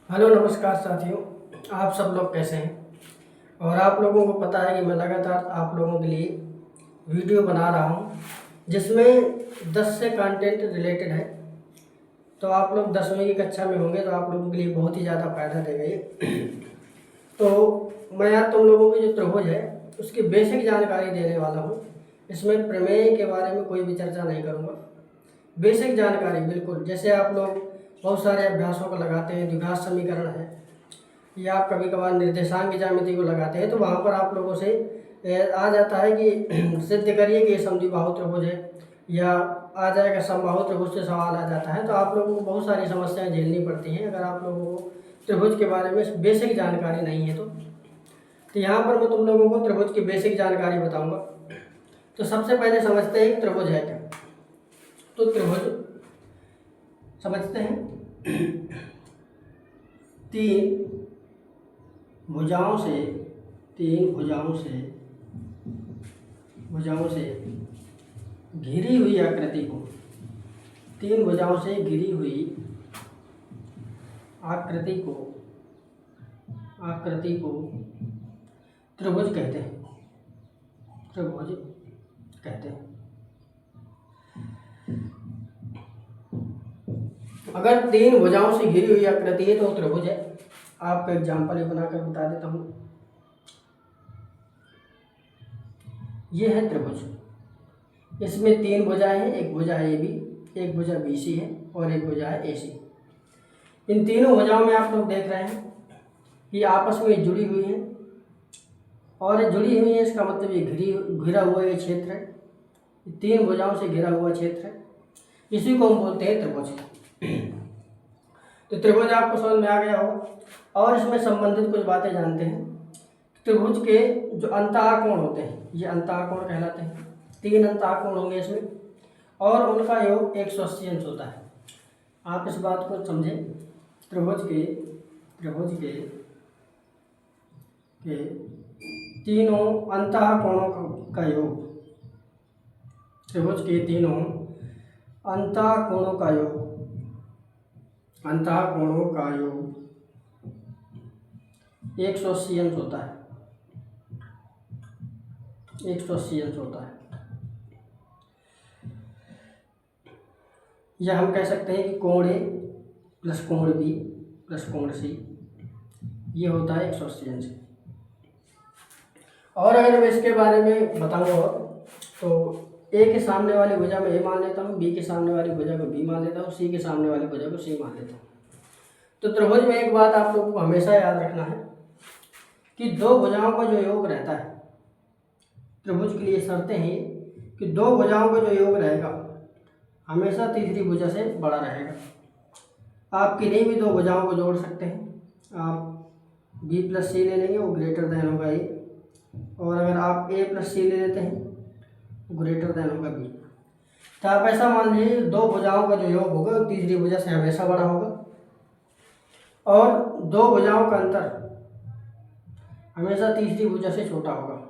Hello नमस्कार साथियों। आप सब लोग कैसे हैं? और आप लोगों को पता है कि मैं लगातार आप लोगों के लिए वीडियो बना रहा हूं जिसमें 10 से कंटेंट रिलेटेड है। तो आप लोग 10वीं की कक्षा में होंगे तो आप लोगों के लिए बहुत ही ज़्यादा फायदा देगा ये। तो मैं आज तुम लोगों की जो त्रिभुज है उसकी बेसिक जानकारी देने वाला हूँ। इसमें प्रमेय के बारे में कोई भी चर्चा नहीं करूँगा। बेसिक जानकारी बिल्कुल, जैसे आप लोग बहुत सारे अभ्यासों को लगाते हैं, द्विघात समीकरण है या आप कभी कभार निर्देशांक की ज्यामिति को लगाते हैं, तो वहाँ पर आप लोगों से आ जाता है कि सिद्ध करिए कि ये समद्विबाहु त्रिभुज है, या आ जाएगा समबाहु त्रिभुज से सवाल आ जाता है। तो आप लोगों को बहुत सारी समस्याएं झेलनी पड़ती हैं अगर आप लोगों को त्रिभुज के बारे में बेसिक जानकारी नहीं है तो यहाँ पर मैं तुम लोगों को त्रिभुज की बेसिक जानकारी बताऊँगा। तो सबसे पहले समझते हैं त्रिभुज है क्या। तो त्रिभुज समझते हैं तीन भुजाओं से घिरी हुई आकृति को, तीन भुजाओं से घिरी हुई आकृति को त्रिभुज कहते हैं। अगर तीन भुजाओं से घिरी हुई आकृति है तो त्रिभुज है। आपका एग्जाम्पल ही बनाकर बता देता हूँ। ये है त्रिभुज। इसमें तीन भुजाएं हैं, एक भुजा ए बी, एक भुजा बी सी है और एक भुजा है ए सी। इन तीनों भुजाओं में आप लोग देख रहे हैं कि आपस में जुड़ी हुई हैं, और जुड़ी हुई है इसका मतलब ये घिरा हुआ ये क्षेत्र है, तीन भुजाओं से घिरा हुआ क्षेत्र है, इसी को हम बोलते हैं त्रिभुज। तो त्रिभुज आपको समझ में आ गया होगा। और इसमें संबंधित कुछ बातें जानते हैं। त्रिभुज के जो अंतःकोण होते हैं ये अंतःकोण कहलाते हैं। तीन अंतःकोण होंगे इसमें और उनका योग 180 अंश होता है। आप इस बात को समझें। त्रिभुज के तीनों अंतःकोणों का योग, त्रिभुज के तीनों अंतःकोणों का योग 180 अंश होता है। 180 अंश होता है। या हम कह सकते हैं कि कोण ए प्लस कोण बी प्लस कोण सी ये होता है 180 अंश। और अगर मैं इसके बारे में बताऊंगा तो ए के सामने वाली भुजा में ए मान लेता हूँ, बी के सामने वाली भुजा को बी मान लेता हूँ, सी के सामने वाली भुजा को सी मान लेता हूँ। तो त्रिभुज में एक बात आप लोगों को हमेशा याद रखना है कि दो भुजाओं का जो योग रहता है, त्रिभुज के लिए शर्तें हैं कि दो भुजाओं का जो योग रहेगा हमेशा तीसरी भुजा से बड़ा रहेगा। आप किन्हीं भी दो भुजाओं को जोड़ सकते हैं। आप बी प्लस सी ले लेंगे वो ग्रेटर देन होगा ए, और अगर आप ए प्लस सी ले लेते हैं वो ग्रेटर देन होगा बी। तो आप ऐसा मान लीजिए दो भुजाओं का जो योग होगा तीसरी भुजा से हमेशा बड़ा होगा, और दो भुजाओं का अंतर हमेशा तीसरी भुजा से छोटा होगा।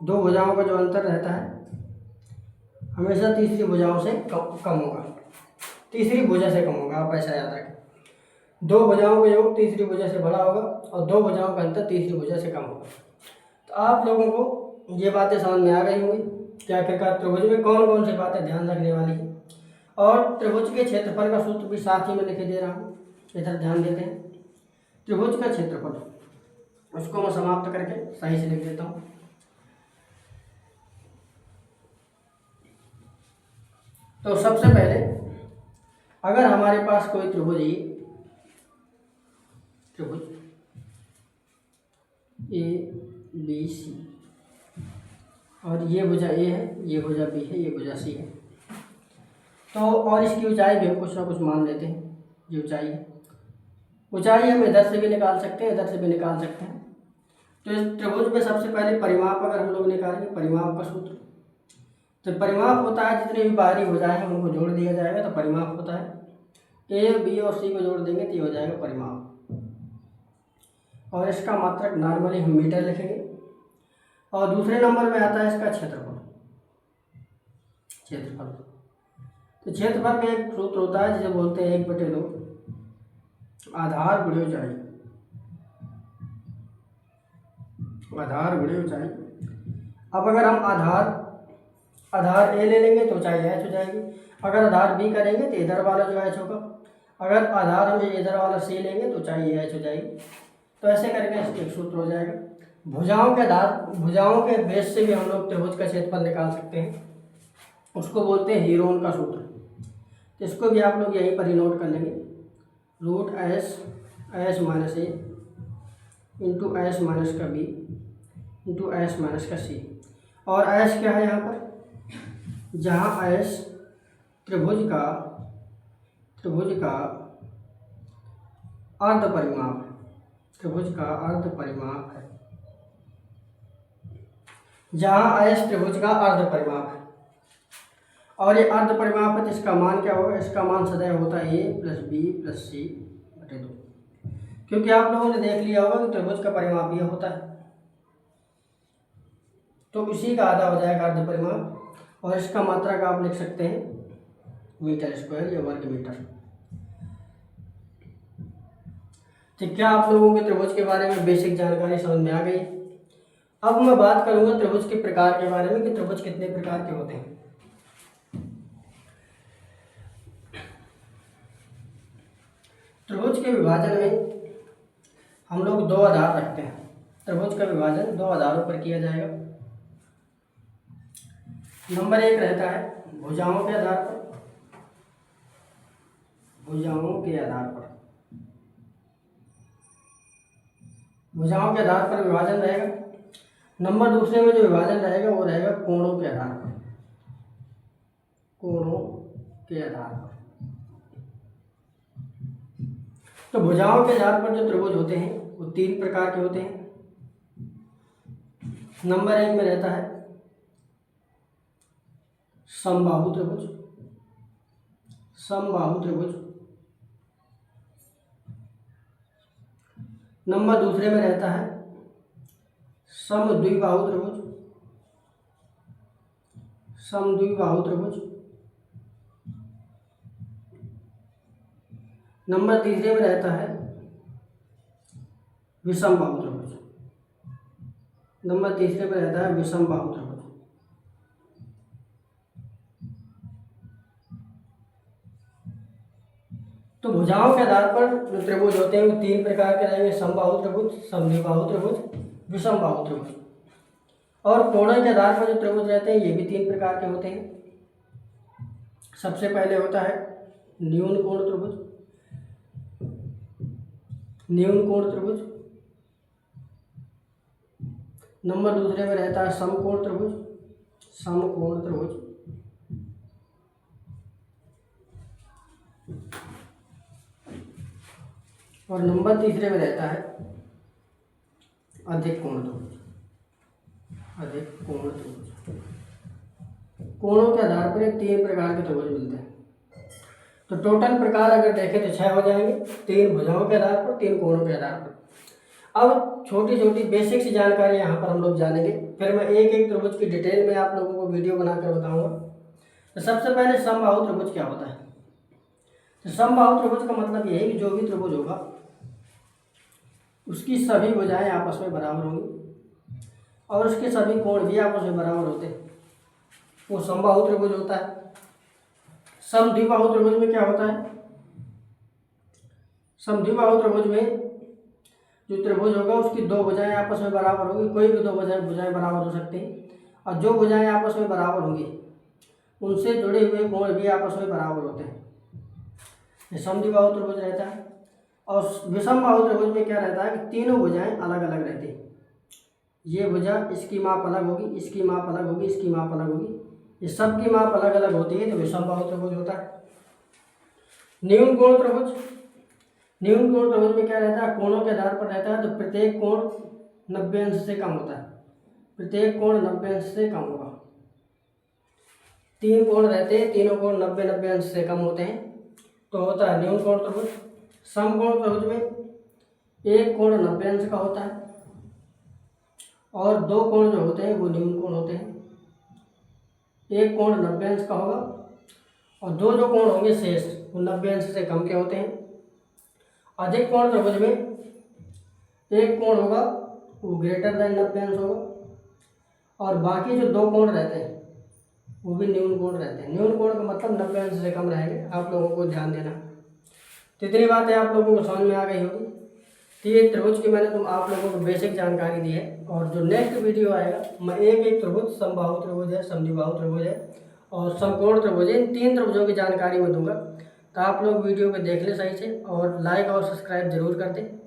दो भुजाओं का जो अंतर रहता है हमेशा तीसरी भुजाओं से कम होगा, तीसरी भुजा से कम होगा। आप ऐसा याद रखें। दो भुजाओं का योग तीसरी भुजा से बड़ा होगा और दो भुजाओं का अंतर तीसरी भुजा से कम होगा। तो आप लोगों को ये बातें समझ में आ गई होंगी कि आखिरकार त्रिभुज में कौन कौन सी बातें ध्यान रखने वाली है। और त्रिभुज के क्षेत्रफल का सूत्र भी साथ ही में लिखे दे रहा हूँ, इधर ध्यान देते हैं। त्रिभुज का क्षेत्रफल उसको मैं समाप्त करके सही से लिख देता हूँ। तो सबसे पहले अगर हमारे पास कोई त्रिभुज ए बी सी, और ये भुजा ए है, ये भुजा बी है, ये भुजा सी है, तो और इसकी ऊंचाई भी हम कुछ ना कुछ मान लेते हैं। ये ऊंचाई है, ऊंचाई हम इधर से भी निकाल सकते हैं, इधर से भी निकाल सकते हैं। तो इस त्रिभुज में सबसे पहले परिमाप अगर हम लोग निकालेंगे, परिमाप का सूत्र, तो परिमाप होता है जितने भी बाहरी भुजाएं हैं उनको जोड़ दिया जाएगा तो परिमाप होता है। ए बी और सी को जोड़ देंगे तो ये हो जाएगा परिमाप, और इसका मात्रक नॉर्मली हम मीटर लिखेंगे। और दूसरे नंबर में आता है इसका क्षेत्रफल। तो क्षेत्रफल का एक सूत्र होता है जिसे बोलते हैं 1/2 आधार गुणे ऊंचाई। आधार गुणे ऊंचाई। अब अगर हम आधार ए ले लेंगे तो ऊंचाई h हो जाएगी। अगर आधार बी करेंगे तो इधर वाला जो h होगा। अगर आधार हम इधर वाला सी लेंगे तो ऊंचाई h हो जाएगी। तो ऐसे करके इसका एक सूत्र हो जाएगा। भुजाओं के बेस से भी हम लोग त्रिभुज का क्षेत्रफल निकाल सकते हैं, उसको बोलते हैं हीरोन का सूत्र। तो इसको भी आप लोग यहीं पर ही नोट कर लेंगे। √S माइनस ए इंटू एस माइनस का बी इंटू एस माइनस का सी। और एस क्या है यहाँ पर, जहाँ एस त्रिभुज का अर्ध परिमाप है। त्रिभुज का अर्ध परिमाप है। जहाँ एस त्रिभुज का अर्ध परिमाप है और ये अर्ध परिमाप है, तो इसका मान क्या होगा, इसका मान सदैव होता है a प्लस बी प्लस सी बटे 2। क्योंकि आप लोगों ने देख लिया होगा कि त्रिभुज का परिमाप ये होता है, तो इसी का आधा हो जाएगा अर्ध परिमाप। और इसका मात्रक आप लिख सकते हैं मीटर स्क्वायर या वर्ग मीटर। तो क्या आप लोगों के त्रिभुज के बारे में बेसिक जानकारी समझ में आ गई। अब मैं बात करूंगा त्रिभुज के प्रकार के बारे में कि त्रिभुज कितने प्रकार के होते हैं। त्रिभुज के विभाजन में हम लोग 2 आधार रखते हैं। त्रिभुज का विभाजन 2 आधारों पर किया जाएगा। नंबर 1 रहता है भुजाओं के आधार पर। भुजाओं के आधार पर विभाजन रहेगा। नंबर दूसरे में जो विभाजन रहेगा वो रहेगा कोणों के आधार पर। कोणों के आधार पर। तो भुजाओं के आधार पर जो त्रिभुज होते हैं वो 3 प्रकार के होते हैं। नंबर 1 में रहता है समबाहु त्रिभुज। नंबर दूसरे में रहता है समद्विबाहु त्रिभुज। नंबर तीसरे में रहता है विषमबाहु त्रिभुज। तो भुजाओं के आधार पर जो त्रिभुज होते हैं वो 3 प्रकार के रहेंगे, समबाहु त्रिभुज, समद्विबाहु त्रिभुज, विषमबाहु त्रिभुज। और कोणों के आधार पर जो त्रिभुज रहते हैं ये भी 3 प्रकार के होते हैं। सबसे पहले होता है न्यून कोण त्रिभुज। नंबर दूसरे में रहता है समकोण त्रिभुज। और नंबर तीसरे में रहता है अधिक कोण त्रिभुज। कोणों के आधार पर 3 प्रकार के त्रिभुज मिलते हैं। तो टोटल प्रकार अगर देखें तो 6 हो जाएंगे, 3 भुजाओं के आधार पर, 3 कोणों के आधार पर। अब छोटी छोटी बेसिक सी जानकारी यहाँ पर हम लोग जानेंगे, फिर मैं एक एक त्रिभुज की डिटेल में आप लोगों को वीडियो बनाकर बताऊंगा। तो सबसे पहले समबाहु त्रिभुज क्या होता है। तो समबाहु त्रिभुज का मतलब ये है कि जो भी त्रिभुज होगा उसकी सभी भुजाएं आपस में बराबर होंगी और उसके सभी कोण भी आपस में बराबर होते हैं, वो समबाहु त्रिभुज होता है। समद्विबाहु त्रिभुज में क्या होता है, समद्विबाहु त्रिभुज में जो त्रिभुज होगा उसकी 2 भुजाएं आपस में बराबर होंगी। कोई भी 2 भुजाएं बराबर हो सकती हैं और जो भुजाएं आपस में बराबर होंगी उनसे जुड़े हुए कोण भी आपस में बराबर होते हैं। ये समद्विबाहु त्रिभुज रहता है। और विषमबाहु त्रिभुज में क्या रहता है कि तीनों भुजाएं अलग अलग रहती हैं। ये भुजा इसकी माप अलग होगी, इसकी माप अलग होगी, इसकी माप अलग होगी, ये सब की माप अलग अलग होती है, तो विषमबाहु त्रिभुज होता है। न्यून कोण त्रिभुज में क्या रहता है, कोणों के आधार पर रहता है। तो प्रत्येक कोण 90 अंश से कम होता है। प्रत्येक कोण 90 अंश से कम होगा। 3 कोण रहते हैं, तीनों कोण 90 अंश से कम होते हैं, तो होता है न्यून कोण त्रिभुज। समकोण त्रिभुज में एक कोण 90 अंश का होता है और 2 कोण जो होते हैं वो न्यून कोण होते हैं। एक कोण 90 अंश का होगा और दो जो कोण होंगे शेष वो 90 अंश से कम के होते हैं। अधिक कोण त्रिभुज में एक कोण होगा वो ग्रेटर देन 90 अंश होगा और बाकी जो दो कोण रहते हैं वो भी न्यून कोण रहते हैं। न्यून कोण का मतलब 90 अंश से कम रहेंगे, आप लोगों को ध्यान देना। तो इतनी बातें आप लोगों को समझ में आ गई होगी। तो ये त्रिभुज की मैंने आप लोगों को बेसिक जानकारी दी है और जो नेक्स्ट वीडियो आएगा मैं एक एक त्रिभुज, समबाहु त्रिभुज है, समद्विबाहु त्रिभुज है और समकोण त्रिभुज है, इन 3 त्रिभुजों की जानकारी मैं दूंगा। तो आप लोग वीडियो को देख ले सही से और लाइक और सब्सक्राइब जरूर कर दें।